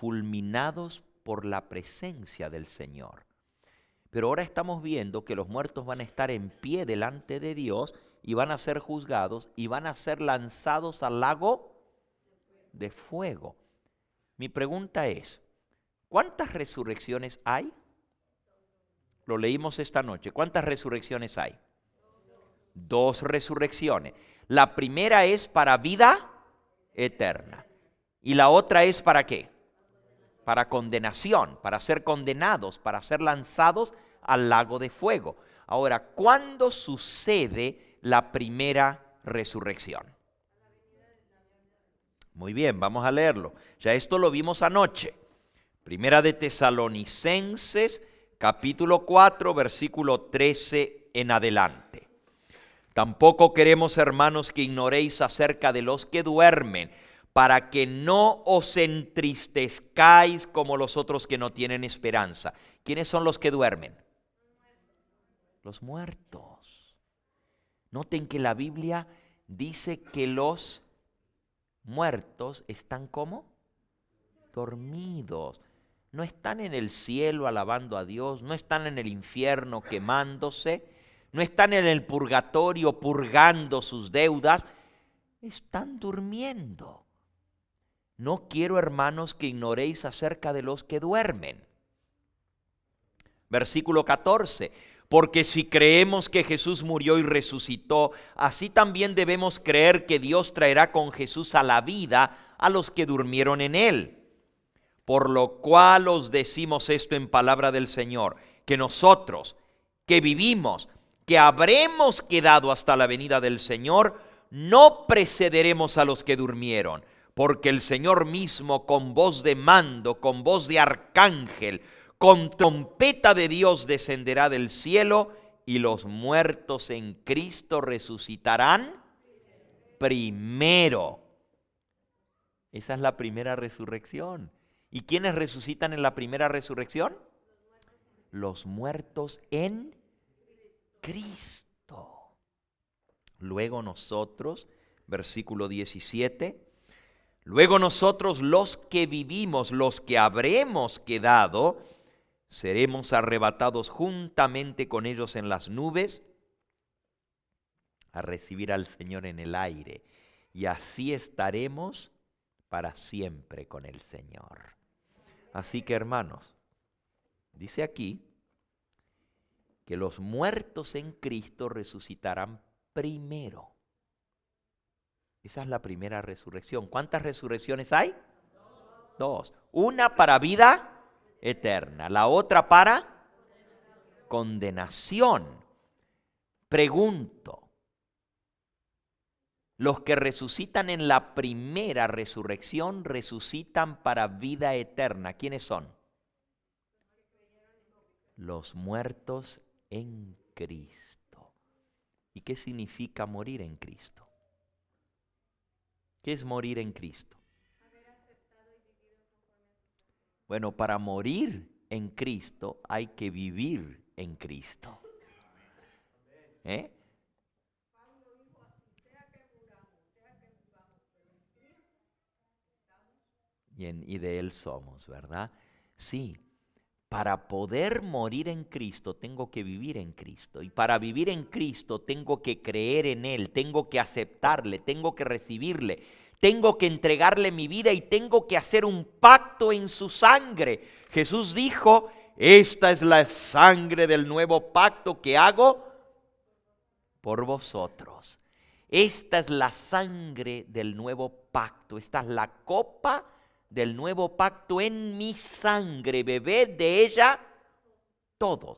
fulminados por la presencia del Señor. Pero ahora estamos viendo que los muertos van a estar en pie delante de Dios y van a ser juzgados y van a ser lanzados al lago de fuego. Mi pregunta es, ¿cuántas resurrecciones hay? Lo leímos esta noche. ¿Cuántas resurrecciones hay? 2 resurrecciones. La primera es para vida eterna. ¿Y la otra es para qué? Para condenación, para ser condenados, para ser lanzados al lago de fuego. Ahora, ¿cuándo sucede la primera resurrección? Muy bien, vamos a leerlo. Ya esto lo vimos anoche. Primera de Tesalonicenses, capítulo 4, versículo 13 en adelante. Tampoco queremos, hermanos, que ignoréis acerca de los que duermen, para que no os entristezcáis como los otros que no tienen esperanza. ¿Quiénes son los que duermen? Los muertos. Noten que la Biblia dice que los muertos están ¿cómo? Dormidos. No están en el cielo alabando a Dios, no están en el infierno quemándose, no están en el purgatorio purgando sus deudas, están durmiendo. No quiero, hermanos, que ignoréis acerca de los que duermen. Versículo 14. Porque si creemos que Jesús murió y resucitó, así también debemos creer que Dios traerá con Jesús a la vida a los que durmieron en él. Por lo cual os decimos esto en palabra del Señor, que nosotros, que vivimos, que habremos quedado hasta la venida del Señor, no precederemos a los que durmieron, porque el Señor mismo con voz de mando, con voz de arcángel, con trompeta de Dios descenderá del cielo y los muertos en Cristo resucitarán primero. Esa es la primera resurrección. ¿Y quiénes resucitan en la primera resurrección? Los muertos en Cristo. Luego nosotros, versículo 17, luego nosotros los que vivimos, los que habremos quedado, seremos arrebatados juntamente con ellos en las nubes a recibir al Señor en el aire. Y así estaremos para siempre con el Señor. Así que, hermanos, dice aquí que los muertos en Cristo resucitarán primero. Esa es la primera resurrección. ¿Cuántas resurrecciones hay? 2. Una para vida eterna, la otra para condenación. Pregunto, los que resucitan en la primera resurrección resucitan para vida eterna. ¿Quiénes son? Los muertos en Cristo. ¿Y qué significa morir en Cristo? ¿Qué es morir en Cristo? Bueno, para morir en Cristo hay que vivir en Cristo. ¿Eh? Y de Él somos, ¿verdad? Sí. Para poder morir en Cristo tengo que vivir en Cristo. Y para vivir en Cristo tengo que creer en Él, tengo que aceptarle, tengo que recibirle, tengo que entregarle mi vida y tengo que hacer un pacto en su sangre. Jesús dijo, esta es la sangre del nuevo pacto que hago por vosotros. Esta es la sangre del nuevo pacto, esta es la copa del nuevo pacto en mi sangre, bebed de ella todos.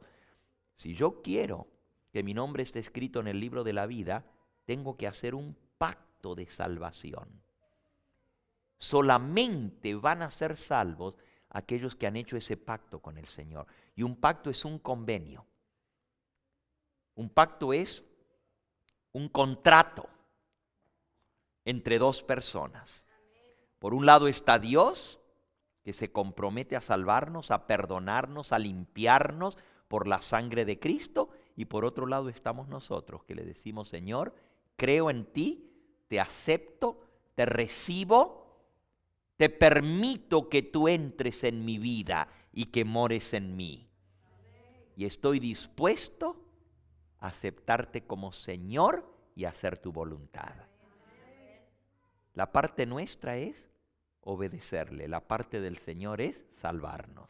Si yo quiero que mi nombre esté escrito en el libro de la vida, tengo que hacer un pacto de salvación. Solamente van a ser salvos aquellos que han hecho ese pacto con el Señor. Y un pacto es un convenio. Un pacto es un contrato entre dos personas. Por un lado está Dios, que se compromete a salvarnos, a perdonarnos, a limpiarnos por la sangre de Cristo. Y por otro lado estamos nosotros, que le decimos, Señor, creo en ti, te acepto, te recibo Te permito que tú entres en mi vida y que mores en mí. Y estoy dispuesto a aceptarte como Señor y hacer tu voluntad. La parte nuestra es obedecerle. La parte del Señor es salvarnos.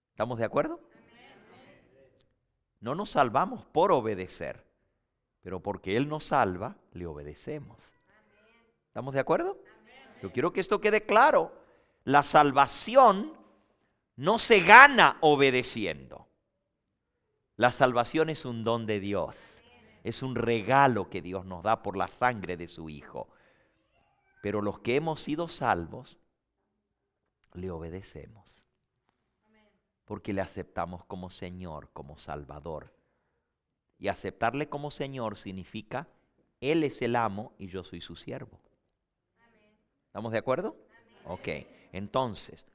¿Estamos de acuerdo? No nos salvamos por obedecer, pero porque Él nos salva, le obedecemos. ¿Estamos de acuerdo? Yo quiero que esto quede claro. La salvación no se gana obedeciendo. La salvación es un don de Dios. Es un regalo que Dios nos da por la sangre de su Hijo. Pero los que hemos sido salvos, le obedecemos. Porque le aceptamos como Señor, como Salvador. Y aceptarle como Señor significa, Él es el amo y yo soy su siervo. ¿Estamos de acuerdo? Ok, entonces,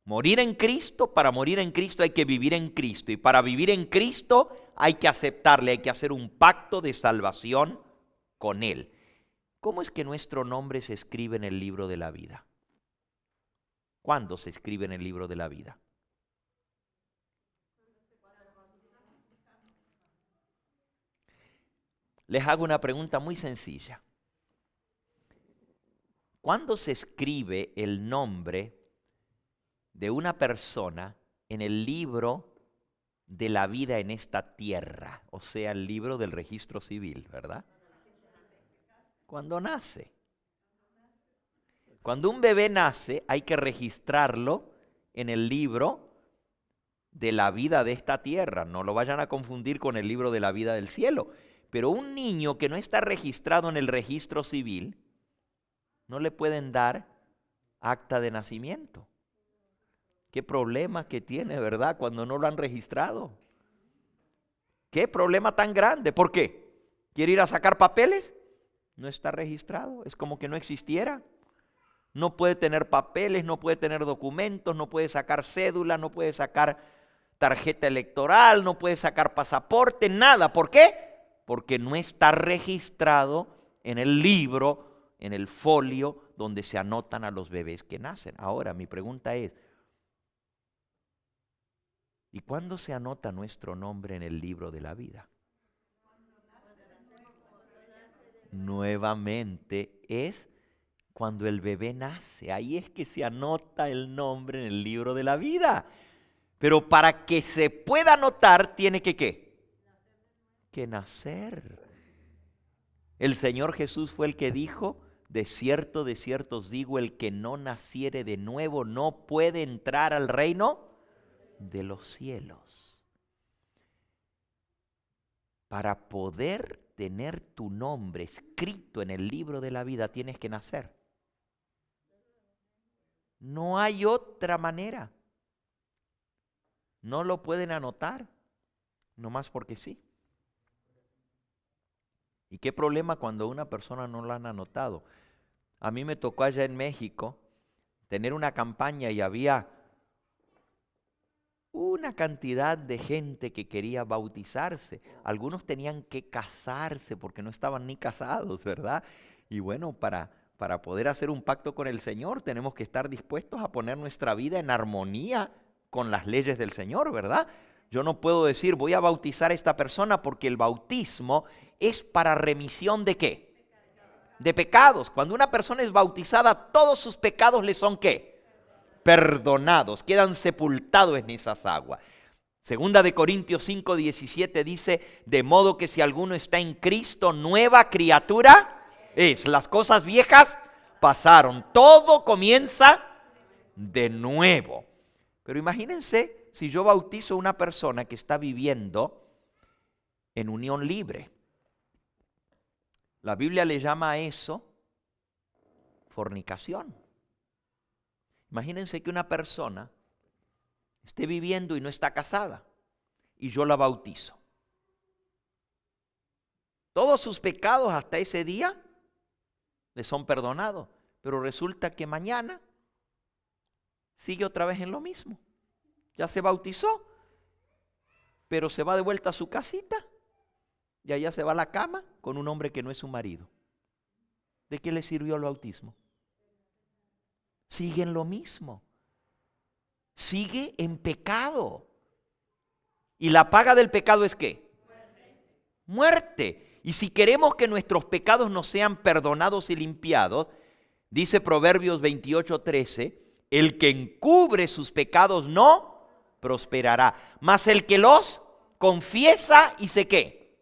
morir en Cristo, para morir en Cristo hay que vivir en Cristo. Y para vivir en Cristo hay que aceptarle, hay que hacer un pacto de salvación con Él. ¿Cómo es que nuestro nombre se escribe en el libro de la vida? ¿Cuándo se escribe en el libro de la vida? Les hago una pregunta muy sencilla. ¿Cuándo se escribe el nombre de una persona en el libro de la vida en esta tierra? O sea, el libro del registro civil, ¿verdad? Cuando nace. Cuando un bebé nace, hay que registrarlo en el libro de la vida de esta tierra. No lo vayan a confundir con el libro de la vida del cielo. Pero un niño que no está registrado en el registro civil, no le pueden dar acta de nacimiento. Qué problema que tiene, ¿verdad? Cuando no lo han registrado. Qué problema tan grande. ¿Por qué? ¿Quiere ir a sacar papeles? No está registrado. Es como que no existiera. No puede tener papeles, no puede tener documentos, no puede sacar cédula, no puede sacar tarjeta electoral, no puede sacar pasaporte, nada. ¿Por qué? Porque no está registrado en el libro, en el folio donde se anotan a los bebés que nacen. Ahora, mi pregunta es, ¿y cuándo se anota nuestro nombre en el libro de la vida? Nuevamente es cuando el bebé nace. Ahí es que se anota el nombre en el libro de la vida. Pero para que se pueda anotar, tiene que ¿qué? Que nacer. El Señor Jesús fue el que dijo, de cierto os digo, el que no naciere de nuevo no puede entrar al reino de los cielos. Para poder tener tu nombre escrito en el libro de la vida, tienes que nacer. No hay otra manera. No lo pueden anotar, nomás porque sí. ¿Y qué problema cuando una persona no lo han anotado? A mí me tocó allá en México tener una campaña y había una cantidad de gente que quería bautizarse. Algunos tenían que casarse porque no estaban ni casados, ¿verdad? Y bueno, para poder hacer un pacto con el Señor tenemos que estar dispuestos a poner nuestra vida en armonía con las leyes del Señor, ¿verdad? Yo no puedo decir voy a bautizar a esta persona porque el bautismo es para remisión ¿de qué? De pecados. Cuando una persona es bautizada, todos sus pecados le son ¿qué? Perdonados, quedan sepultados en esas aguas. Segunda de Corintios 5:17 dice, de modo que si alguno está en Cristo, nueva criatura es. Las cosas viejas pasaron, todo comienza de nuevo. Pero imagínense si yo bautizo a una persona que está viviendo en unión libre. La Biblia le llama a eso fornicación. Imagínense que una persona esté viviendo y no está casada y yo la bautizo. Todos sus pecados hasta ese día le son perdonados, pero resulta que mañana sigue otra vez en lo mismo. Ya se bautizó, pero se va de vuelta a su casita y allá se va a la cama con un hombre que no es su marido. ¿De qué le sirvió el bautismo? sigue en lo mismo. Sigue en pecado. ¿Y la paga del pecado es qué? Muerte. Y si queremos que nuestros pecados nos sean perdonados y limpiados, dice Proverbios 28:13, el que encubre sus pecados no prosperará, mas el que los confiesa y se ¿qué?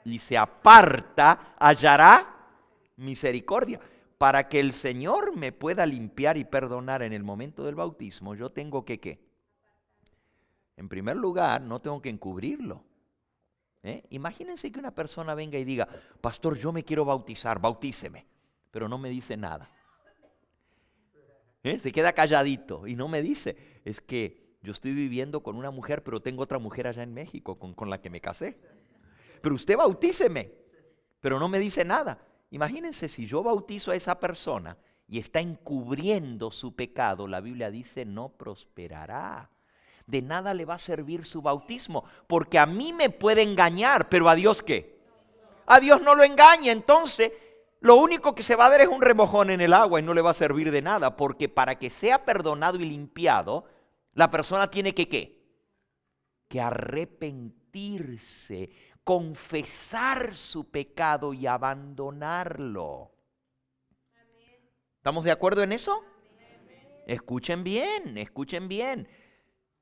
Y se aparta, hallará misericordia. Para que el Señor me pueda limpiar y perdonar en el momento del bautismo, yo tengo que ¿qué? En primer lugar, no tengo que encubrirlo. Imagínense que una persona venga y diga, pastor, yo me quiero bautizar, bautíceme, pero no me dice nada. Se queda calladito y no me dice, es que yo estoy viviendo con una mujer, pero tengo otra mujer allá en México con la que me casé. Pero usted bautíceme, pero no me dice nada. Imagínense si yo bautizo a esa persona y está encubriendo su pecado, la Biblia dice no prosperará. De nada le va a servir su bautismo, porque a mí me puede engañar, pero ¿a Dios qué? A Dios no lo engaña, entonces lo único que se va a dar es un remojón en el agua y no le va a servir de nada, porque para que sea perdonado y limpiado, la persona tiene que ¿qué? Que arrepentirse, confesar su pecado y abandonarlo. ¿Estamos de acuerdo en eso? Escuchen bien, escuchen bien.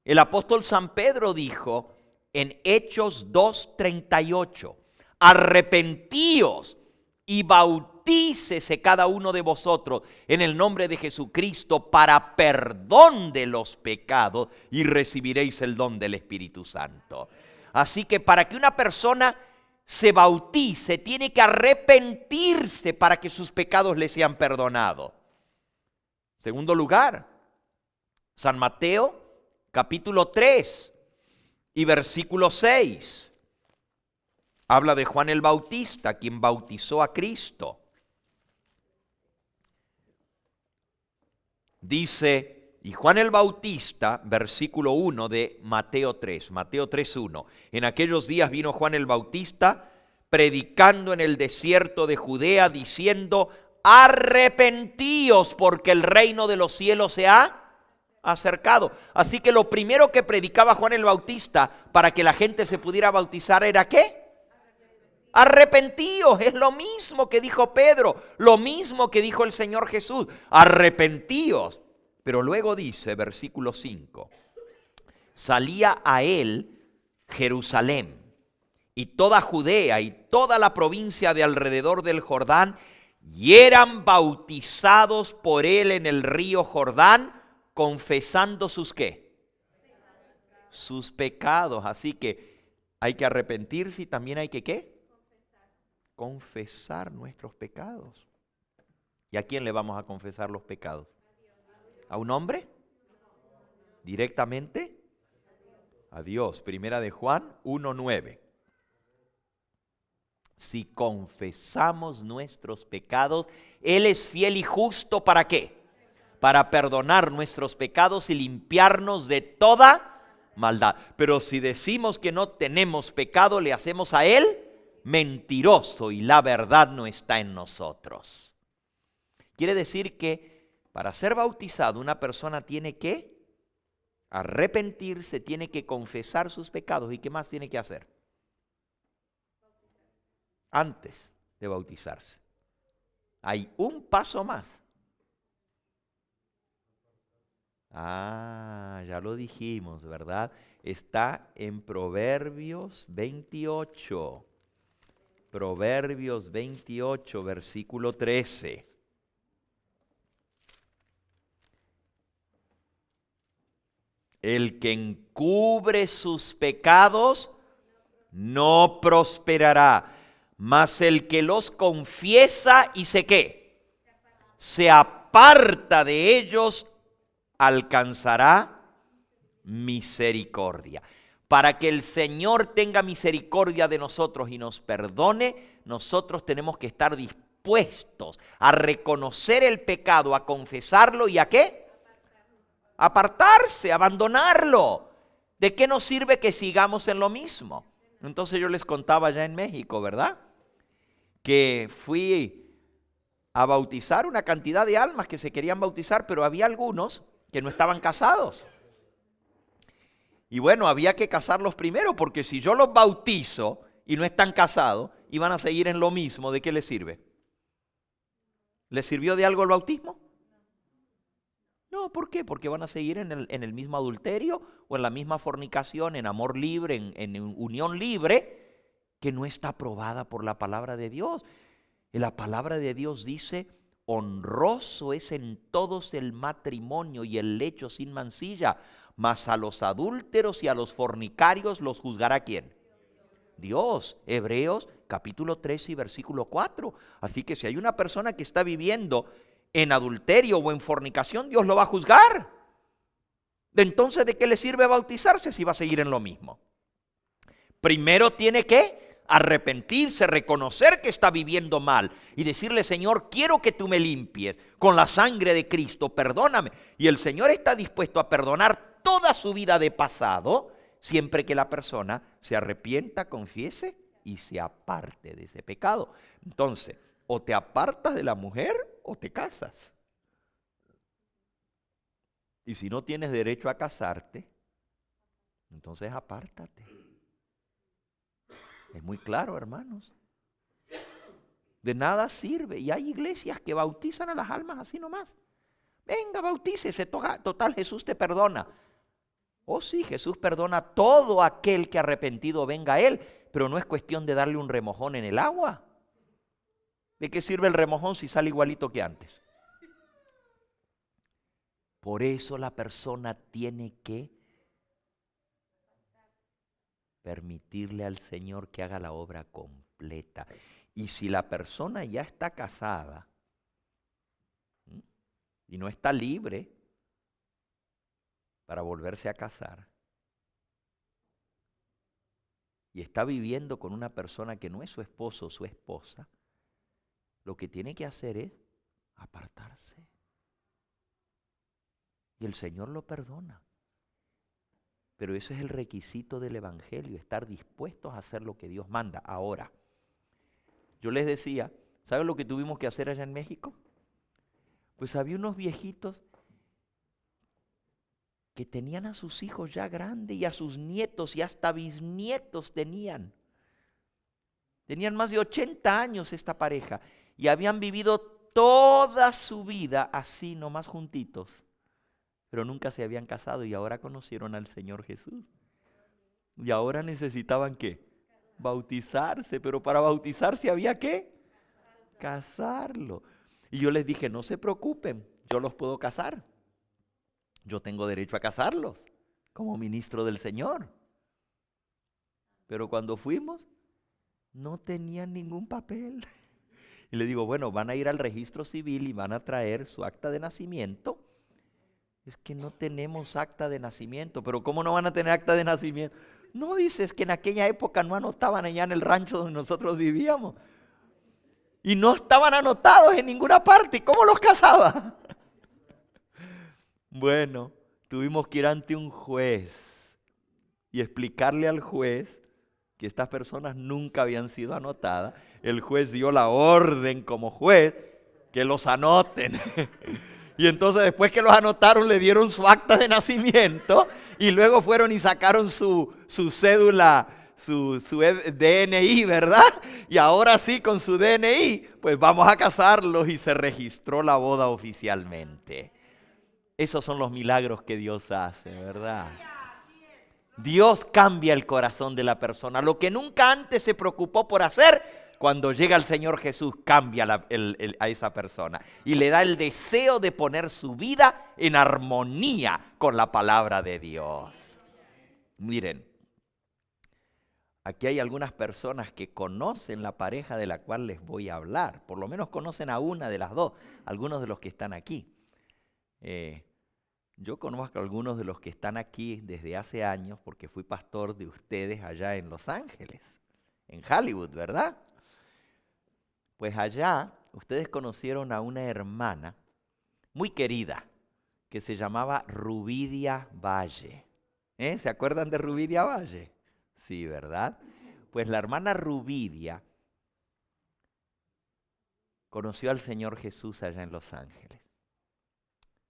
El apóstol San Pedro dijo en Hechos 2:38, arrepentíos y bautícese cada uno de vosotros en el nombre de Jesucristo para perdón de los pecados y recibiréis el don del Espíritu Santo. Así que para que una persona se bautice, tiene que arrepentirse para que sus pecados le sean perdonados. Segundo lugar, San Mateo capítulo 3 y versículo 6. Habla de Juan el Bautista, quien bautizó a Cristo. Dice, y Juan el Bautista, versículo 1 de Mateo 3, Mateo 3:1. En aquellos días vino Juan el Bautista predicando en el desierto de Judea, diciendo, arrepentíos porque el reino de los cielos se ha acercado. Así que lo primero que predicaba Juan el Bautista para que la gente se pudiera bautizar era ¿qué? Arrepentíos. Es lo mismo que dijo Pedro, lo mismo que dijo el Señor Jesús, arrepentíos. Pero luego dice, versículo 5, salía a él Jerusalén y toda Judea y toda la provincia de alrededor del Jordán, y eran bautizados por él en el río Jordán, confesando sus ¿qué? Sus pecados. Así que hay que arrepentirse y también hay que ¿qué? Confesar nuestros pecados. ¿Y a quién le vamos a confesar los pecados? ¿A un hombre? ¿Directamente? A Dios. Primera de Juan 1:9. Si confesamos nuestros pecados, Él es fiel y justo ¿para qué? Para perdonar nuestros pecados y limpiarnos de toda maldad. Pero si decimos que no tenemos pecado, le hacemos a Él mentiroso y la verdad no está en nosotros. Quiere decir que para ser bautizado una persona tiene que arrepentirse, tiene que confesar sus pecados. ¿Y qué más tiene que hacer? Antes de bautizarse. Hay un paso más. Ya lo dijimos, ¿verdad? Está en Proverbios 28. Proverbios 28, versículo 13. El que encubre sus pecados no prosperará, mas el que los confiesa y se ¿qué? Se aparta de ellos, alcanzará misericordia. Para que el Señor tenga misericordia de nosotros y nos perdone, nosotros tenemos que estar dispuestos a reconocer el pecado, a confesarlo y ¿a qué? Apartarse, abandonarlo. ¿De qué nos sirve que sigamos en lo mismo? Entonces yo les contaba allá en México, ¿verdad? Que fui a bautizar una cantidad de almas que se querían bautizar, pero había algunos que no estaban casados. Y bueno, había que casarlos primero, porque si yo los bautizo y no están casados y van a seguir en lo mismo, ¿de qué les sirve? ¿Les sirvió de algo el bautismo? No, ¿por qué? Porque van a seguir en el mismo adulterio o en la misma fornicación, en amor libre, en unión libre, que no está aprobada por la palabra de Dios. Y la palabra de Dios dice: honroso es en todos el matrimonio y el lecho sin mancilla, mas a los adúlteros y a los fornicarios los juzgará ¿quién? Dios. Hebreos capítulo 13 y versículo 4. Así que si hay una persona que está viviendo en adulterio o en fornicación, Dios lo va a juzgar. Entonces, ¿de qué le sirve bautizarse si va a seguir en lo mismo? Primero tiene que arrepentirse, reconocer que está viviendo mal y decirle: Señor, quiero que tú me limpies con la sangre de Cristo, perdóname. Y el Señor está dispuesto a perdonar toda su vida de pasado, siempre que la persona se arrepienta, confiese y se aparte de ese pecado. Entonces, o te apartas de la mujer o te casas. Y si no tienes derecho a casarte, entonces apártate. Es muy claro, hermanos. De nada sirve. Y hay iglesias que bautizan a las almas así nomás. Venga, bautícese, total, Jesús te perdona. Oh sí, Jesús perdona a todo aquel que arrepentido venga a Él, pero no es cuestión de darle un remojón en el agua. ¿De qué sirve el remojón si sale igualito que antes? Por eso la persona tiene que permitirle al Señor que haga la obra completa. Y si la persona ya está casada y no está libre para volverse a casar, y está viviendo con una persona que no es su esposo o su esposa, lo que tiene que hacer es apartarse. Y el Señor lo perdona. Pero ese es el requisito del Evangelio, estar dispuestos a hacer lo que Dios manda. Ahora, yo les decía, ¿saben lo que tuvimos que hacer allá en México? Pues había unos viejitos que tenían a sus hijos ya grandes y a sus nietos y hasta bisnietos tenían. Tenían más de 80 años esta pareja y habían vivido toda su vida así nomás juntitos, pero nunca se habían casado y ahora conocieron al Señor Jesús. Y ahora necesitaban ¿qué? Bautizarse, pero para bautizarse había ¿qué? Casarlo. Y yo les dije: no se preocupen, yo los puedo casar. Yo tengo derecho a casarlos como ministro del Señor. Pero cuando fuimos, no tenían ningún papel. Y le digo: bueno, van a ir al registro civil y van a traer su acta de nacimiento. Es que no tenemos acta de nacimiento. ¿Pero cómo no van a tener acta de nacimiento? No, dices que en aquella época no anotaban allá en el rancho donde nosotros vivíamos. Y no estaban anotados en ninguna parte. ¿Cómo los casaba? Bueno, tuvimos que ir ante un juez y explicarle al juez que estas personas nunca habían sido anotadas. El juez dio la orden como juez que los anoten. Y entonces después que los anotaron le dieron su acta de nacimiento y luego fueron y sacaron su cédula, su DNI, ¿verdad? Y ahora sí, con su DNI, pues vamos a casarlos y se registró la boda oficialmente. Esos son los milagros que Dios hace, ¿verdad? Dios cambia el corazón de la persona. Lo que nunca antes se preocupó por hacer, cuando llega el Señor Jesús, cambia a esa persona y le da el deseo de poner su vida en armonía con la palabra de Dios. Miren, aquí hay algunas personas que conocen la pareja de la cual les voy a hablar. Por lo menos conocen a una de las dos, algunos de los que están aquí. Yo conozco a algunos de los que están aquí desde hace años porque fui pastor de ustedes allá en Los Ángeles, en Hollywood, ¿verdad? Pues allá ustedes conocieron a una hermana muy querida que se llamaba Rubidia Valle. ¿Se acuerdan de Rubidia Valle? Sí, ¿verdad? Pues la hermana Rubidia conoció al Señor Jesús allá en Los Ángeles.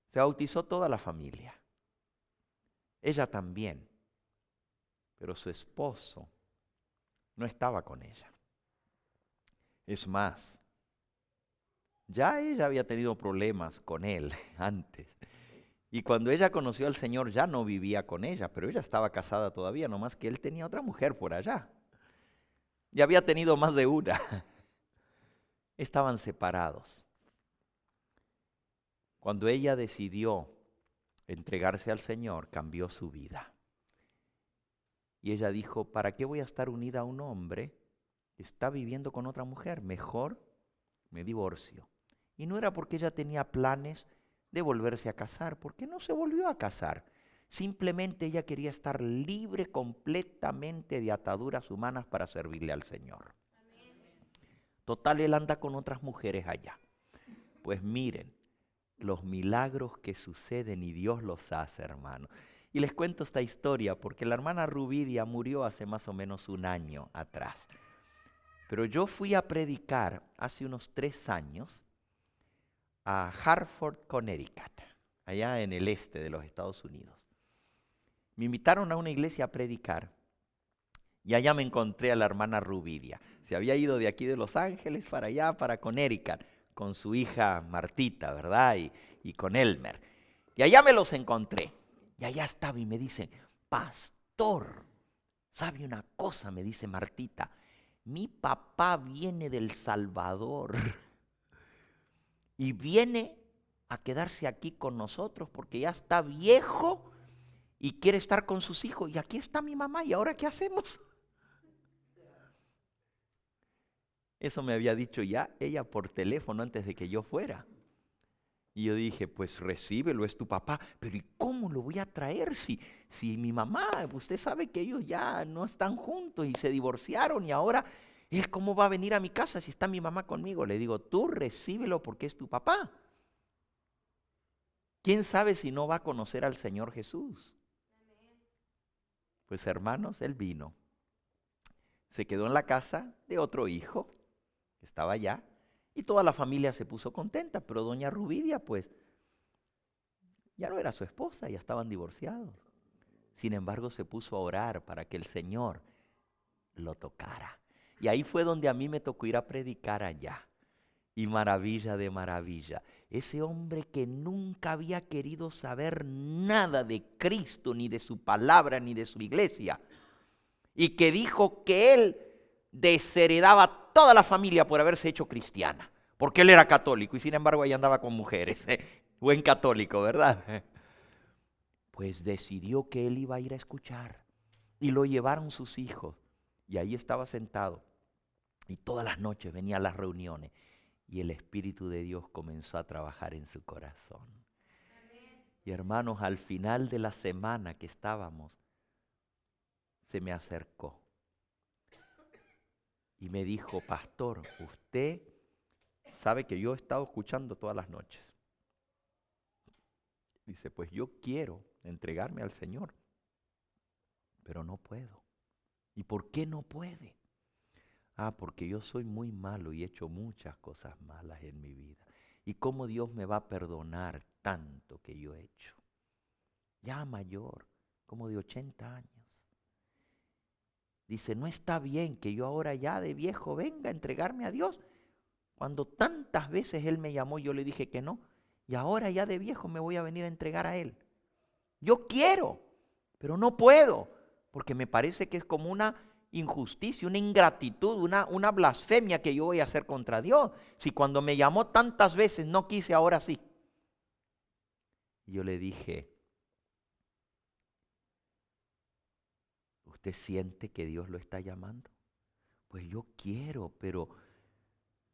Se bautizó toda la familia. Ella también, pero su esposo no estaba con ella. Es más, ya ella había tenido problemas con él antes. Y cuando ella conoció al Señor ya no vivía con ella, pero ella estaba casada todavía, nomás que él tenía otra mujer por allá. Y había tenido más de una. Estaban separados. Cuando ella decidió entregarse al Señor, cambió su vida. Y ella dijo, ¿para qué voy a estar unida a un hombre que está viviendo con otra mujer? Mejor me divorcio. Y no era porque ella tenía planes de volverse a casar, porque no se volvió a casar. Simplemente ella quería estar libre completamente de ataduras humanas para servirle al Señor. Total, él anda con otras mujeres allá. Pues miren, los milagros que suceden y Dios los hace, hermano. Y les cuento esta historia porque la hermana Rubidia murió hace más o menos un año atrás. Pero yo fui a predicar hace unos 3 años a Hartford, Connecticut, allá en el este de los Estados Unidos. Me invitaron a una iglesia a predicar y allá me encontré a la hermana Rubidia. Se había ido de aquí de Los Ángeles para allá, para Connecticut, con su hija Martita, ¿verdad? Y con Elmer. Y allá me los encontré. Y allá estaba y me dicen, pastor, ¿sabe una cosa? Me dice Martita, mi papá viene del Salvador y viene a quedarse aquí con nosotros porque ya está viejo y quiere estar con sus hijos. Y aquí está mi mamá, ¿y ahora qué hacemos? Eso me había dicho ya ella por teléfono antes de que yo fuera. Y yo dije, pues recíbelo, es tu papá. Pero ¿y cómo lo voy a traer si mi mamá, usted sabe que ellos ya no están juntos y se divorciaron y ahora él cómo va a venir a mi casa si está mi mamá conmigo? Le digo, tú recíbelo porque es tu papá. ¿Quién sabe si no va a conocer al Señor Jesús? Pues hermanos, él vino. Se quedó en la casa de otro hijo que estaba allá. Y toda la familia se puso contenta, pero doña Rubidia, pues, ya no era su esposa, ya estaban divorciados. Sin embargo, se puso a orar para que el Señor lo tocara. Y ahí fue donde a mí me tocó ir a predicar allá. Y maravilla de maravilla, ese hombre que nunca había querido saber nada de Cristo, ni de su palabra, ni de su iglesia, y que dijo que él desheredaba toda la familia por haberse hecho cristiana, porque él era católico y sin embargo ahí andaba con mujeres. Buen católico, ¿verdad? Pues decidió que él iba a ir a escuchar y lo llevaron sus hijos y ahí estaba sentado y todas las noches venía a las reuniones y el Espíritu de Dios comenzó a trabajar en su corazón. Y hermanos, al final de la semana que estábamos, se me acercó y me dijo, pastor, usted sabe que yo he estado escuchando todas las noches. Dice, pues yo quiero entregarme al Señor, pero no puedo. ¿Y por qué no puede? Porque yo soy muy malo y he hecho muchas cosas malas en mi vida. ¿Y cómo Dios me va a perdonar tanto que yo he hecho? Ya mayor, como de 80 años. Dice, no está bien que yo ahora ya de viejo venga a entregarme a Dios. Cuando tantas veces Él me llamó, yo le dije que no. Y ahora ya de viejo me voy a venir a entregar a Él. Yo quiero, pero no puedo. Porque me parece que es como una injusticia, una ingratitud, una blasfemia que yo voy a hacer contra Dios. Si cuando me llamó tantas veces no quise, ahora sí. Yo le dije, ¿usted siente que Dios lo está llamando? Pues yo quiero, pero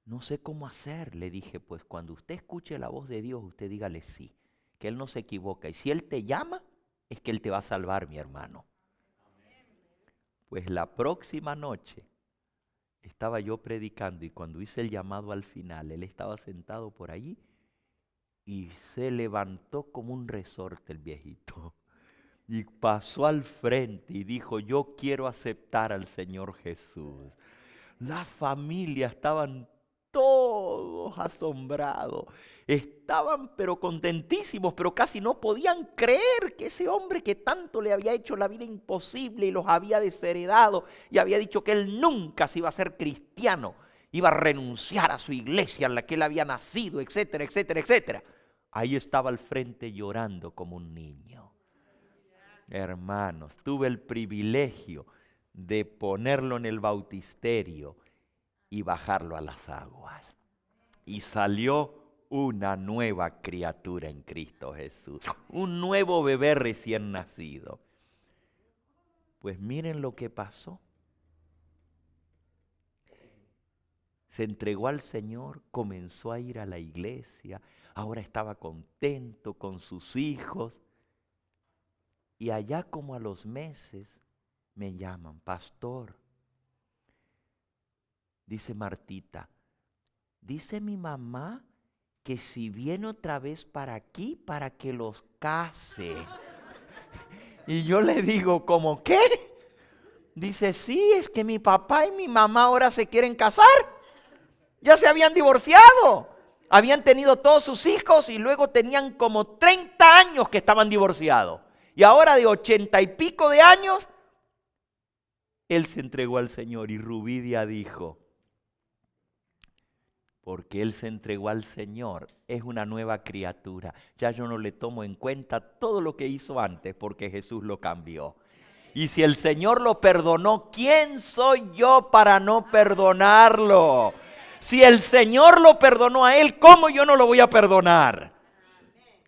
no sé cómo hacer. Le dije, pues cuando usted escuche la voz de Dios, usted dígale sí, que Él no se equivoca. Y si Él te llama, es que Él te va a salvar, mi hermano. Pues la próxima noche estaba yo predicando y cuando hice el llamado al final, Él estaba sentado por allí y se levantó como un resorte el viejito. Y pasó al frente y dijo, yo quiero aceptar al Señor Jesús. La familia estaban todos todos asombrados. Estaban pero contentísimos, pero casi no podían creer que ese hombre que tanto le había hecho la vida imposible y los había desheredado y había dicho que él nunca se iba a ser cristiano, iba a renunciar a su iglesia en la que él había nacido, etcétera, etcétera, etcétera. Ahí estaba al frente llorando como un niño. Hermanos, tuve el privilegio de ponerlo en el bautisterio y bajarlo a las aguas. Y salió una nueva criatura en Cristo Jesús. Un nuevo bebé recién nacido. Pues miren lo que pasó. Se entregó al Señor, comenzó a ir a la iglesia. Ahora estaba contento con sus hijos. Y allá como a los meses me llaman, pastor. Dice Martita, dice mi mamá que si viene otra vez para aquí, para que los case. Y yo le digo, ¿cómo qué? Dice, sí, es que mi papá y mi mamá ahora se quieren casar. Ya se habían divorciado. Habían tenido todos sus hijos y luego tenían como 30 años que estaban divorciados. Y ahora de 80 y pico de años, él se entregó al Señor. Y Rubidia dijo, porque él se entregó al Señor, es una nueva criatura. Ya yo no le tomo en cuenta todo lo que hizo antes porque Jesús lo cambió. Y si el Señor lo perdonó, ¿quién soy yo para no perdonarlo? Si el Señor lo perdonó a él, ¿cómo yo no lo voy a perdonar?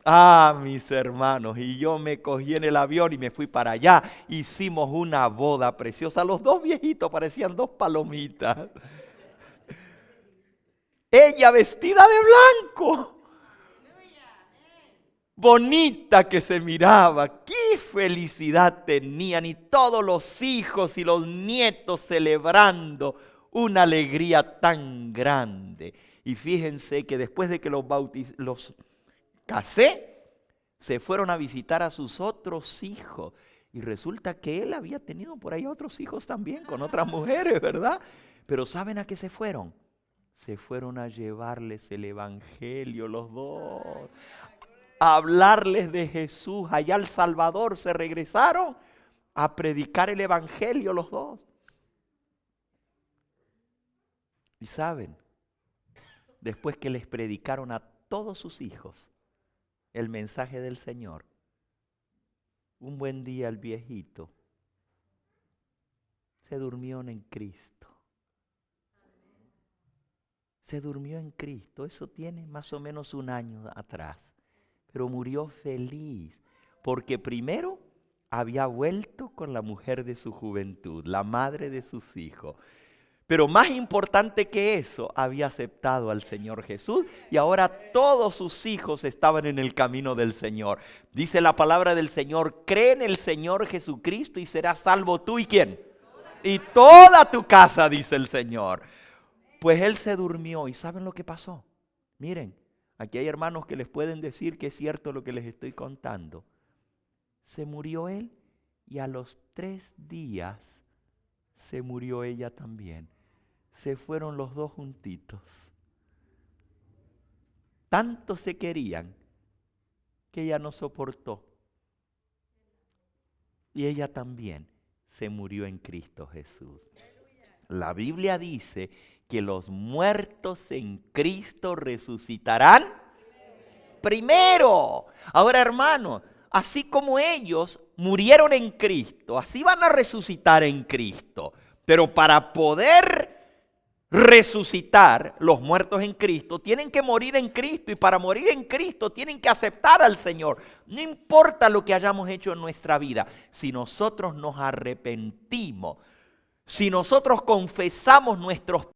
Ah, mis hermanos, y yo me cogí en el avión y me fui para allá. Hicimos una boda preciosa. Los dos viejitos parecían dos palomitas. Ella vestida de blanco. Bonita que se miraba. Qué felicidad tenían. Y todos los hijos y los nietos celebrando una alegría tan grande. Y fíjense que después de que los casé, se fueron a visitar a sus otros hijos. Y resulta que él había tenido por ahí otros hijos también con otras mujeres, ¿verdad? Pero ¿saben a qué se fueron? Se fueron a llevarles el evangelio los dos. A hablarles de Jesús. Allá al Salvador se regresaron a predicar el evangelio los dos. Y saben, después que les predicaron a todos sus hijos el mensaje del Señor, un buen día el viejito se durmió en Cristo. Se durmió en Cristo, eso tiene más o menos un año atrás, pero murió feliz, porque primero había vuelto con la mujer de su juventud, la madre de sus hijos. Pero más importante que eso, había aceptado al Señor Jesús y ahora todos sus hijos estaban en el camino del Señor. Dice la palabra del Señor, cree en el Señor Jesucristo y serás salvo tú y ¿quién? Y toda tu casa, dice el Señor. Pues él se durmió y ¿saben lo que pasó? Miren, aquí hay hermanos que les pueden decir que es cierto lo que les estoy contando. Se murió él y a los 3 días se murió ella también. Se fueron los dos juntitos. Tanto se querían que ella no soportó. Y ella también se murió en Cristo Jesús. La Biblia dice que los muertos en Cristo resucitarán primero. Ahora, hermanos, así como ellos murieron en Cristo, así van a resucitar en Cristo. Pero para poder resucitar los muertos en Cristo, tienen que morir en Cristo. Y para morir en Cristo tienen que aceptar al Señor. No importa lo que hayamos hecho en nuestra vida. Si nosotros nos arrepentimos, si nosotros confesamos nuestros